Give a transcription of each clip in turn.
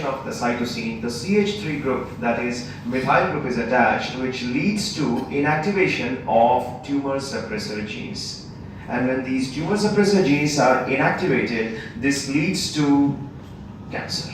of the cytosine, the CH3 group, that is methyl group, is attached, which leads to inactivation of tumor suppressor genes. And when these tumor suppressor genes are inactivated, this leads to cancer.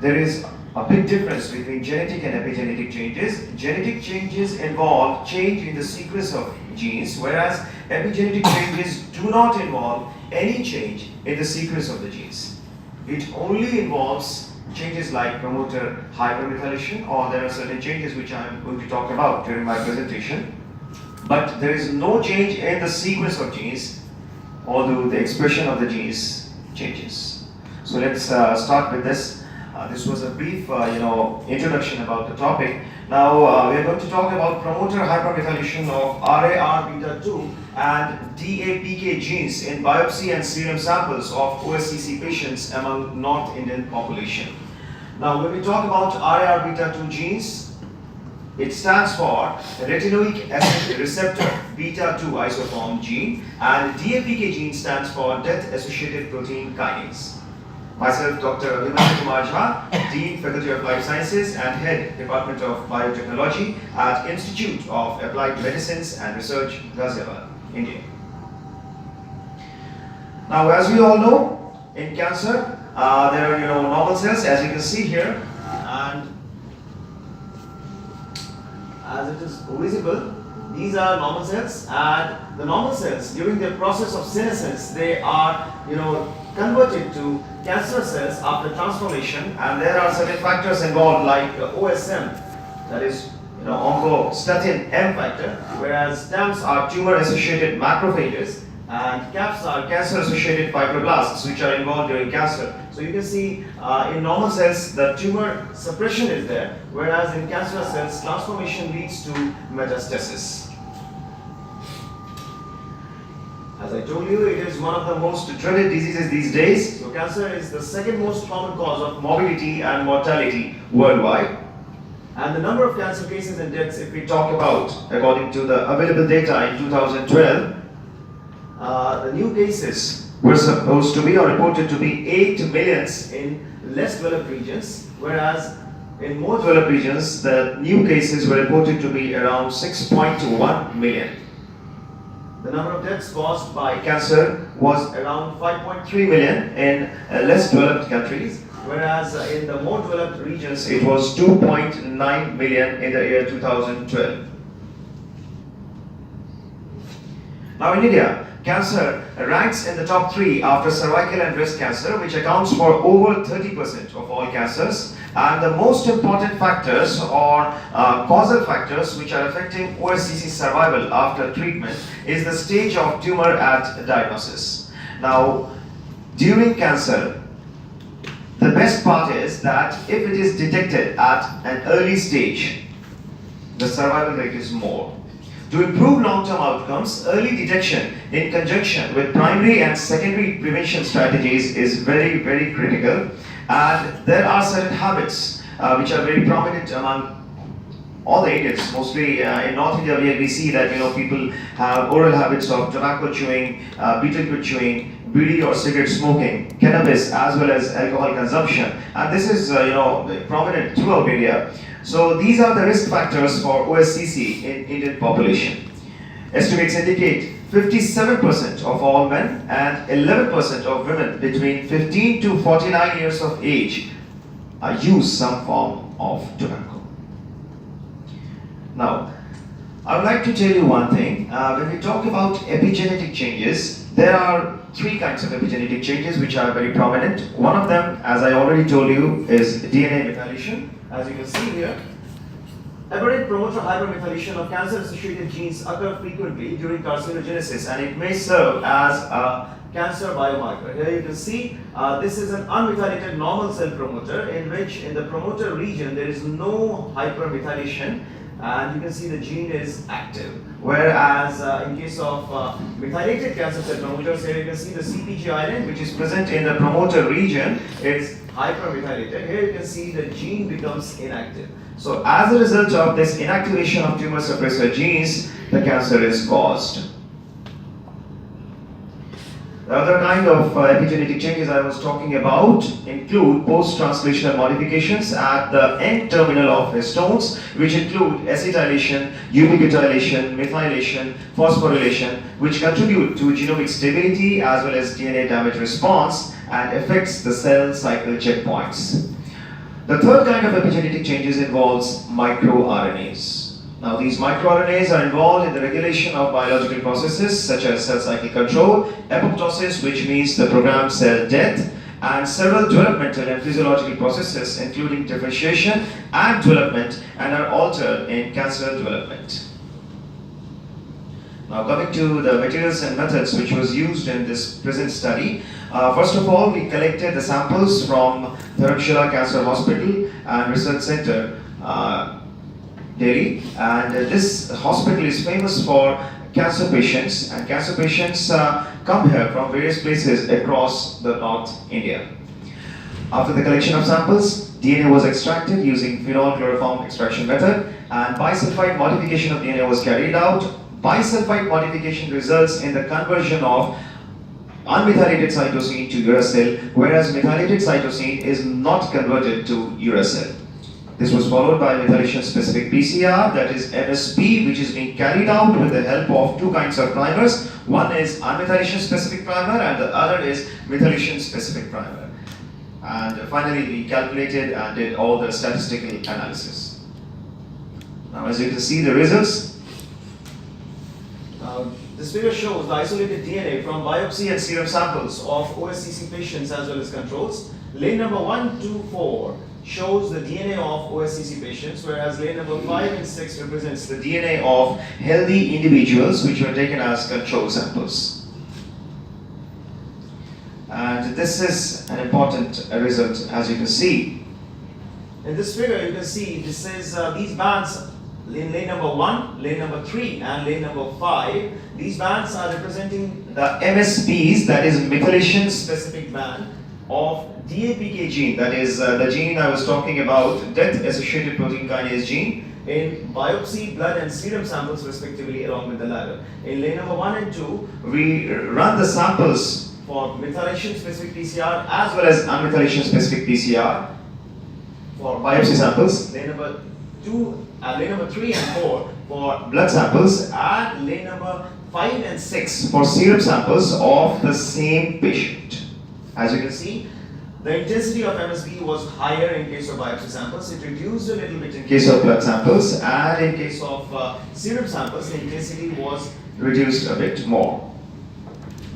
There is a big difference between genetic and epigenetic changes. Genetic changes involve change in the sequence of genes, whereas epigenetic changes do not involve any change in the sequence of the genes. It only involves changes like promoter hypermethylation, or there are certain changes which I am going to talk about during my presentation. But there is no change in the sequence of genes, although the expression of the genes changes. So let's start with this. This was a brief introduction about the topic. Now we are going to talk about promoter hypermethylation of RAR beta 2 and DAPK genes in biopsy and serum samples of OSCC patients among North Indian population. Now when we talk about RAR beta 2 genes, it stands for retinoic acid receptor beta 2 isoform gene, and DAPK gene stands for death associated protein kinase. Myself, Dr. Abhimanyu Kumar Jha, Dean, Faculty of Life Sciences and Head, Department of Biotechnology at Institute of Applied Medicines and Research, Ghaziabad, India. Now, as we all know, in cancer, there are normal cells, as you can see here, and as it is visible, these are normal cells, and the normal cells, during the process of senescence, they are converted to cancer cells after transformation, and there are certain factors involved like OSM, that is oncostatin M factor, whereas TAMs are tumor-associated macrophages, and CAFs are cancer-associated fibroblasts, which are involved during cancer. So you can see in normal cells the tumor suppression is there, whereas in cancer cells transformation leads to metastasis. As I told you, it is one of the most dreaded diseases these days. So cancer is the second most common cause of morbidity and mortality worldwide. And the number of cancer cases and deaths, if we talk about, according to the available data in 2012, the new cases were supposed to be or reported to be 8 million in less developed regions, whereas in more developed regions, the new cases were reported to be around 6.1 million. The number of deaths caused by cancer was around 5.3 million in less developed countries, whereas in the more developed regions it was 2.9 million in the year 2012. Now in India, cancer ranks in the top 3 after cervical and breast cancer, which accounts for over 30% of all cancers. And the most important factors or causal factors which are affecting OSCC survival after treatment is the stage of tumor at diagnosis. Now, during cancer, the best part is that if it is detected at an early stage, the survival rate is more. To improve long-term outcomes, early detection in conjunction with primary and secondary prevention strategies is very, very critical. And there are certain habits which are very prominent among all the Indians. Mostly in North India, we see that people have oral habits of tobacco chewing, betel chewing, bidi or cigarette smoking, cannabis, as well as alcohol consumption. And this is prominent throughout India. So these are the risk factors for OSCC in Indian population. Estimates indicate 57% of all men and 11% of women between 15 to 49 years of age use some form of tobacco. Now, I would like to tell you one thing. When we talk about epigenetic changes, there are 3 kinds of epigenetic changes which are very prominent. One of them, as I already told you, is DNA methylation. As you can see here, aberrant promoter hypermethylation of cancer-associated genes occur frequently during carcinogenesis, and it may serve as a cancer biomarker. Here you can see this is an unmethylated normal cell promoter in which in the promoter region there is no hypermethylation, and you can see the gene is active. Whereas in case of methylated cancer cell promoters, here you can see the CpG island, which is present in the promoter region, is hypermethylated. Here you can see the gene becomes inactive. So as a result of this inactivation of tumor suppressor genes, the cancer is caused. The other kind of epigenetic changes I was talking about include post-translational modifications at the end terminal of histones, which include acetylation, ubicutylation, methylation, phosphorylation, which contribute to genomic stability as well as DNA damage response and affects the cell cycle checkpoints. The third kind of epigenetic changes involves microRNAs. Now, these microRNAs are involved in the regulation of biological processes such as cell cycle control, apoptosis, which means the programmed cell death, and several developmental and physiological processes including differentiation and development, and are altered in cancer development. Now, coming to the materials and methods which was used in this present study, first of all, we collected the samples from Dharamshala Cancer Hospital and Research Center, Delhi, and this hospital is famous for cancer patients, and cancer patients come here from various places across the North India. After the collection of samples, DNA was extracted using phenol chloroform extraction method, and bisulfite modification of DNA was carried out. Bisulfite modification results in the conversion of unmethylated cytosine to uracil, whereas methylated cytosine is not converted to uracil. This was followed by methylation-specific PCR, that is MSP, which is being carried out with the help of two kinds of primers. One is unmethylation-specific primer, and the other is methylation-specific primer. And finally, we calculated and did all the statistical analysis. Now, as you can see, the results. This figure shows the isolated DNA from biopsy and serum samples of OSCC patients as well as controls. Lane number 1, 2, 4 shows the DNA of OSCC patients, whereas lane number 5 and 6 represents the DNA of healthy individuals which were taken as control samples. And this is an important result, as you can see. In this figure, you can see this is these bands in lane number 1, lane number 3, and lane number 5. These bands are representing the MSPs, that is methylation specific band of DAPK gene, that is the gene I was talking about, death associated protein kinase gene, in biopsy, blood, and serum samples respectively along with the ladder. In lane number 1 and 2, we run the samples for methylation specific PCR as well as unmethylation specific PCR for biopsy samples. Lane number 3 and 4 for blood samples, and lane number 5 and 6 for serum samples of the same patient. As you can see, the intensity of MSB was higher in case of biopsy samples. It reduced a little bit in case of blood samples, and in case of serum samples, the intensity was reduced a bit more.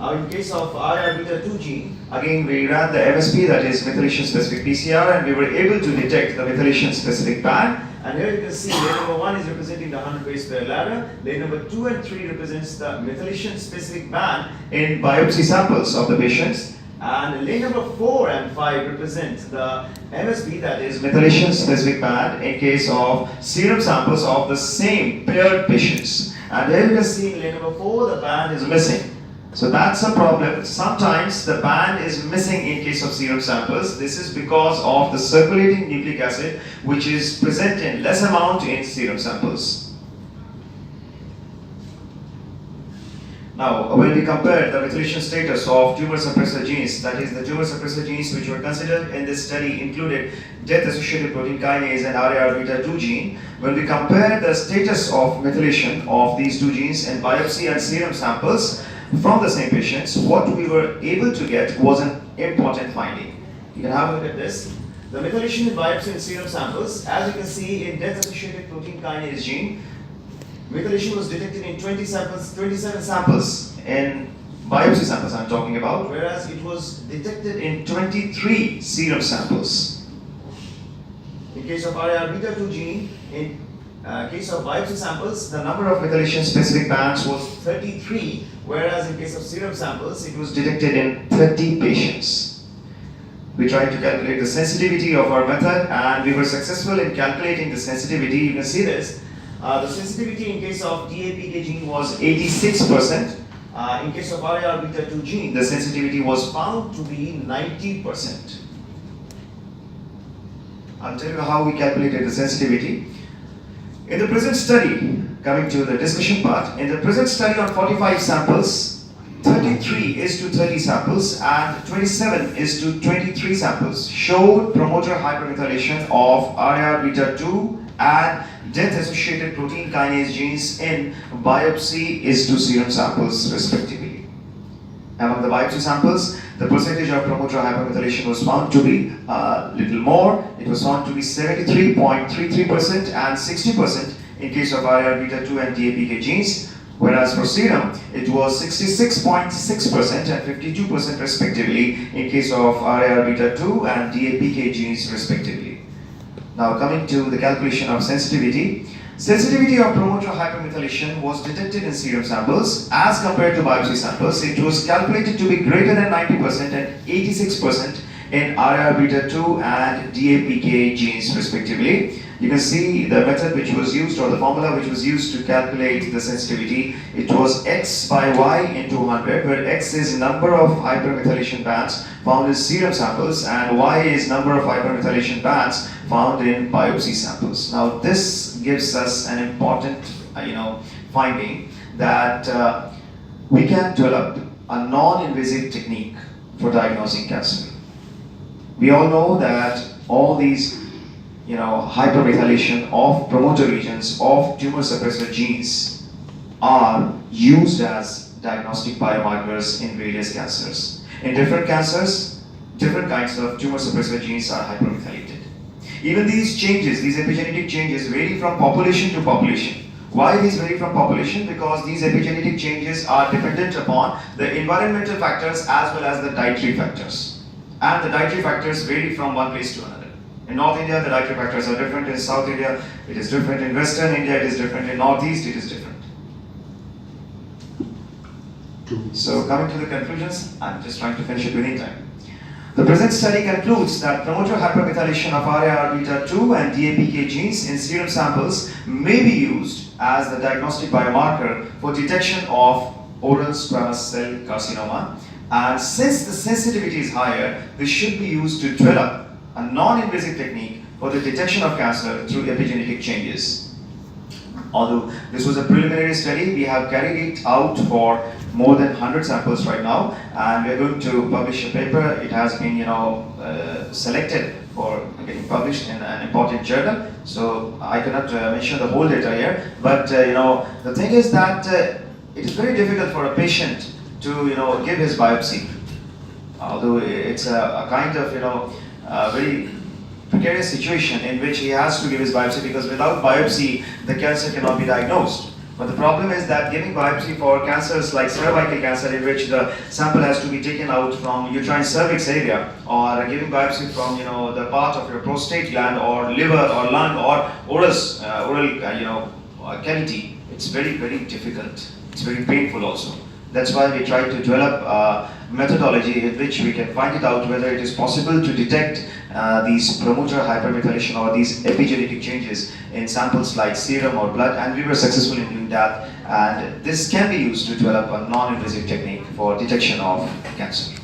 In case of RR-beta2 gene, again we ran the MSP, that is methylation specific PCR, and we were able to detect the methylation specific band. And here you can see lane number 1 is representing the 100 base pair ladder. Lane number 2 and 3 represents the methylation specific band in biopsy samples of the patients. And lane number 4 and 5 represent the MSB, that is methylation specific band in case of serum samples of the same paired patients. And here you can see in lane number 4 the band is missing. So that's a problem. Sometimes the band is missing in case of serum samples. This is because of the circulating nucleic acid, which is present in less amount in serum samples. Now, when we compare the methylation status of tumor suppressor genes, that is the tumor suppressor genes which were considered in this study included death-associated protein kinase and RAR-beta2 gene. When we compare the status of methylation of these two genes in biopsy and serum samples from the same patients, what we were able to get was an important finding. You can have a look at this. The methylation in biopsy and serum samples, as you can see in death-associated protein kinase gene, methylation was detected in 27 samples in biopsy samples I'm talking about, whereas it was detected in 23 serum samples. In case of RAR-beta2 gene, in case of biopsy samples, the number of methylation specific bands was 33, whereas in case of serum samples, it was detected in 30 patients. We tried to calculate the sensitivity of our method, and we were successful in calculating the sensitivity. You can see this. The sensitivity in case of DAPK gene was 86%. In case of RAR-beta2 gene, the sensitivity was found to be 90%. I'll tell you how we calculated the sensitivity. In the present study, coming to the discussion part, in the present study on 45 samples, 33 is to 30 samples and 27 is to 23 samples showed promoter hypermethylation of RAR beta 2 and death associated protein kinase genes in biopsy is to serum samples respectively. Among the biopsy samples, the percentage of promoter hypermethylation was found to be a little more. It was found to be 73.33% and 60% in case of RAR beta 2 and DAPK genes. Whereas for serum, it was 66.6% and 52% respectively in case of RAR beta 2 and DAPK genes respectively. Now coming to the calculation of sensitivity. Sensitivity of promoter hypermethylation was detected in serum samples as compared to biopsy samples. It was calculated to be greater than 90% and 86% in RAR beta 2 and DAPK genes respectively. You can see the method which was used or the formula which was used to calculate the sensitivity. It was X by Y into 100, where X is number of hypermethylation bands found in serum samples and Y is number of hypermethylation bands found in biopsy samples. Now this gives us an important finding that we can develop a non-invasive technique for diagnosing cancer. We all know that all these hypermethylation of promoter regions of tumor suppressor genes are used as diagnostic biomarkers in various cancers. In different cancers, different kinds of tumor suppressor genes are hypermethylated. Even these changes, these epigenetic changes vary from population to population. Why these vary from population? Because these epigenetic changes are dependent upon the environmental factors as well as the dietary factors. And the dietary factors vary from one place to another. In North India, the dietary factors are different. In South India, it is different. In Western India, it is different. In Northeast, it is different. So coming to the conclusions, I'm just trying to finish it within time. The present study concludes that promoter hypermethylation of RAR beta 2 and DAPK genes in serum samples may be used as the diagnostic biomarker for detection of oral squamous cell carcinoma. And since the sensitivity is higher, this should be used to develop a non-invasive technique for the detection of cancer through epigenetic changes. Although this was a preliminary study, we have carried it out for more than 100 samples right now, and we are going to publish a paper. It has been, selected for getting published in an important journal. So I cannot mention the whole data here, but the thing is that it is very difficult for a patient to give his biopsy. Although it's a kind of very precarious situation in which he has to give his biopsy, because without biopsy the cancer cannot be diagnosed. But the problem is that giving biopsy for cancers like cervical cancer, in which the sample has to be taken out from uterine cervix area, or giving biopsy from the part of your prostate gland or liver or lung or oral cavity, it's very, very difficult. It's very painful also. That's why we try to develop a methodology in which we can find it out whether it is possible to detect these promoter hypermethylation or these epigenetic changes in samples like serum or blood, and we were successful in doing that. And this can be used to develop a non-invasive technique for detection of cancer.